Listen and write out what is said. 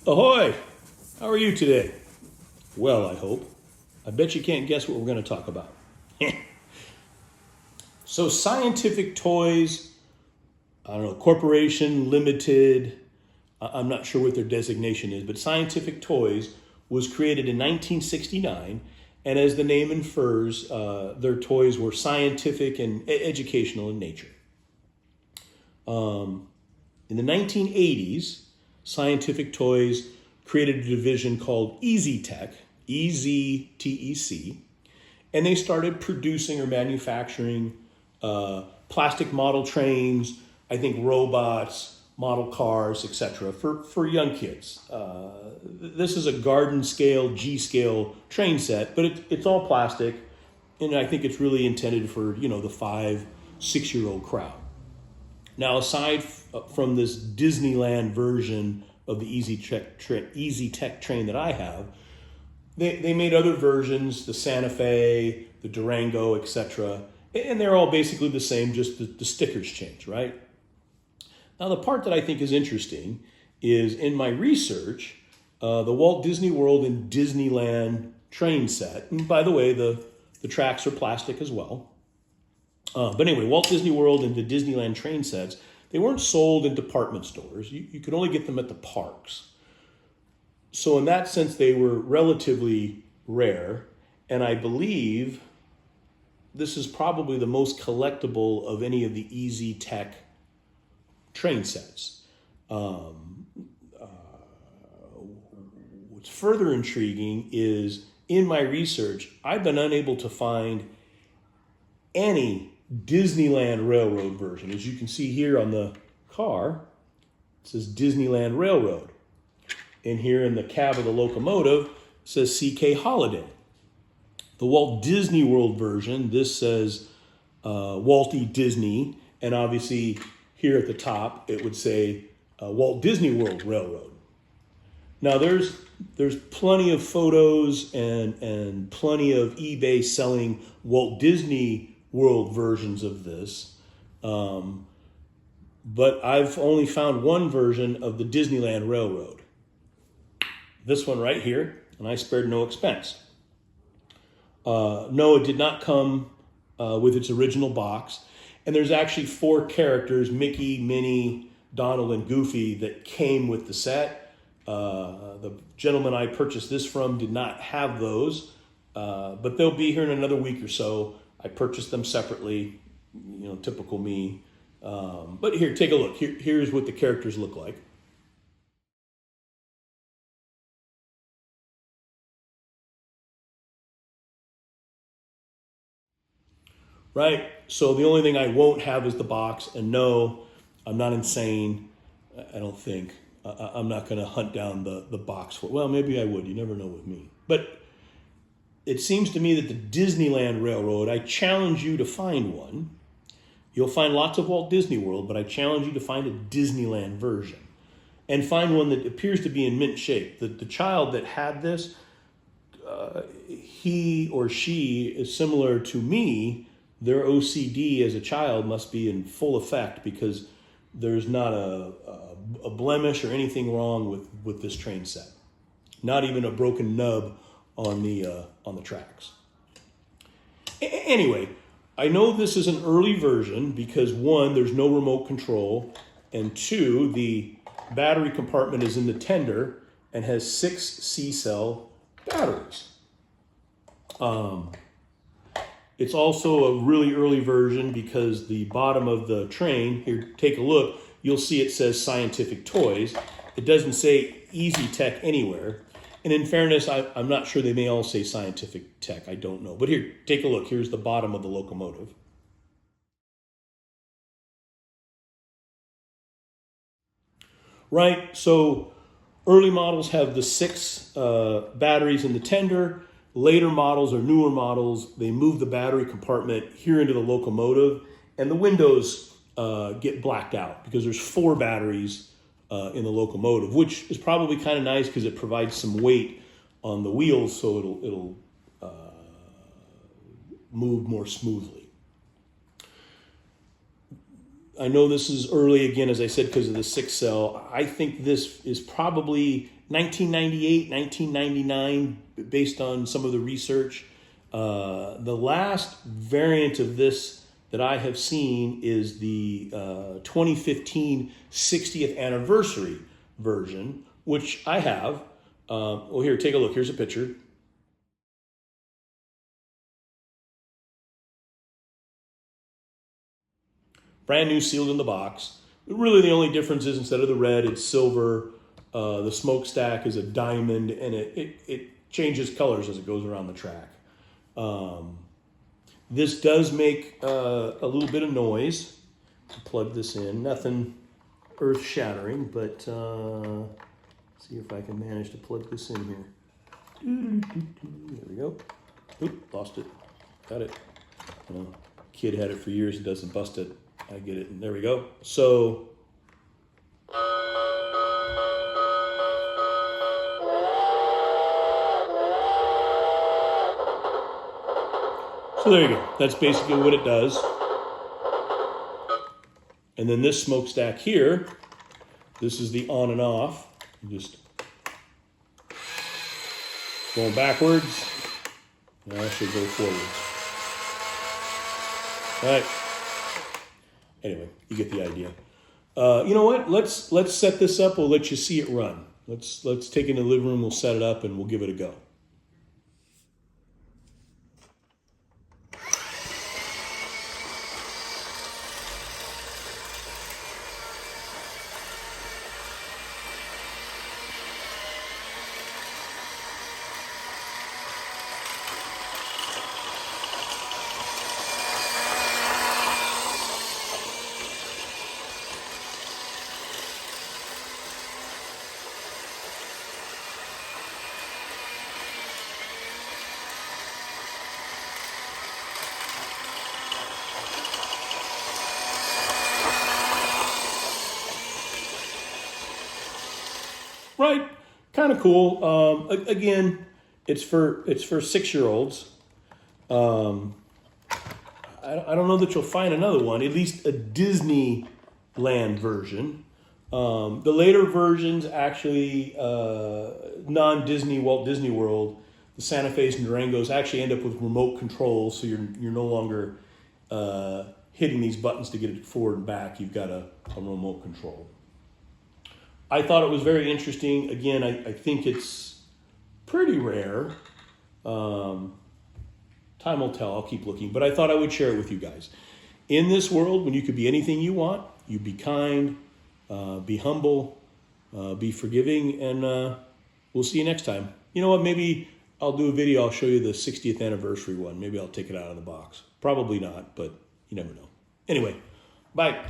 Ahoy! How are you today? Well, I hope. I bet you can't guess what we're going to talk about. So, Scientific Toys, I don't know, Corporation Limited, I'm not sure what their designation is, but Scientific Toys was created in 1969, and as the name infers, their toys were scientific and educational in nature. In the 1980s, Scientific Toys created a division called EZTEC, EZTEC, and they started producing or manufacturing plastic model trains, I think robots, model cars, etc. for young kids. This is a garden scale, G scale train set, but it's all plastic, and I think it's really intended for the 5-6-year-old crowd. Now, aside from this Disneyland version of the EZTEC train that I have, they made other versions, the Santa Fe, the Durango, etc. And they're all basically the same, just the stickers change, right? Now, the part that I think is interesting is in my research, the Walt Disney World and Disneyland train set, and by the way, the tracks are plastic as well. But anyway, Walt Disney World and the Disneyland train sets, they weren't sold in department stores. You could only get them at the parks. So in that sense, they were relatively rare. And I believe this is probably the most collectible of any of the EZTEC train sets. What's further intriguing is in my research, I've been unable to find any Disneyland Railroad version. As you can see here on the car, it says Disneyland Railroad. And here in the cab of the locomotive, it says CK Holiday. The Walt Disney World version, this says Walt E. Disney, and obviously here at the top, it would say Walt Disney World Railroad. Now there's plenty of photos and plenty of eBay selling Walt Disney World versions of this, but I've only found one version of the Disneyland Railroad. This one right here, and I spared no expense. No, it did not come with its original box, and there's actually 4 characters, Mickey, Minnie, Donald, and Goofy, that came with the set. The gentleman I purchased this from did not have those, but they'll be here in another week or so. I purchased them separately, typical me. But here, take a look. Here's what the characters look like. Right? So the only thing I won't have is the box. And no, I'm not insane. I don't think. I'm not going to hunt down the box for. Well, maybe I would. You never know with me. But it seems to me that the Disneyland Railroad, I challenge you to find one. You'll find lots of Walt Disney World, but I challenge you to find a Disneyland version. And find one that appears to be in mint shape. The child that had this, he or she is similar to me. Their OCD as a child must be in full effect because there's not a blemish or anything wrong with this train set. Not even a broken nub on the tracks. Anyway, I know this is an early version because 1, there's no remote control, and 2, the battery compartment is in the tender and has 6 C-cell batteries. It's also a really early version because the bottom of the train, here, take a look, you'll see it says Scientific Toys. It doesn't say EZTEC anywhere. And in fairness, I'm not sure, they may all say Scientific Tech, I don't know. But here, take a look, here's the bottom of the locomotive. Right, so early models have the 6 batteries in the tender. Later models or newer models, they move the battery compartment here into the locomotive, and the windows get blacked out because there's 4 batteries in the locomotive, which is probably kind of nice because it provides some weight on the wheels, so it'll move more smoothly. I know this is early again, as I said, because of the 6 cell. I think this is probably 1998, 1999, based on some of the research. The last variant of this that I have seen is the 2015 60th anniversary version, which I have. Well, here, take a look. Here's a picture. Brand new, sealed in the box. Really, the only difference is instead of the red, it's silver. The smokestack is a diamond, and it changes colors as it goes around the track. This does make a little bit of noise. Plug this in. Nothing earth-shattering, but see if I can manage to plug this in here. There we go. Oop, lost it. Got it. Kid had it for years. It doesn't bust it. I get it. And there we go. So there you go. That's basically what it does. And then this smokestack here, this is the on and off. Just going backwards. Now I should go forwards. All right. Anyway, you get the idea. You know what? Let's set this up. We'll let you see it run. Let's take it in the living room. We'll set it up and we'll give it a go. Right, kind of cool. Again, it's for 6-year-olds. I don't know that you'll find another one, at least a Disneyland version. The later versions, actually, non-Disney Walt Disney World, the Santa Fe's and Durangos actually end up with remote control, so you're no longer hitting these buttons to get it forward and back. You've got a remote control. I thought it was very interesting. Again, I think it's pretty rare. Time will tell. I'll keep looking. But I thought I would share it with you guys. In this world, when you could be anything you want, you be kind, be humble, be forgiving, and we'll see you next time. You know what? Maybe I'll do a video. I'll show you the 60th anniversary one. Maybe I'll take it out of the box. Probably not, but you never know. Anyway, bye.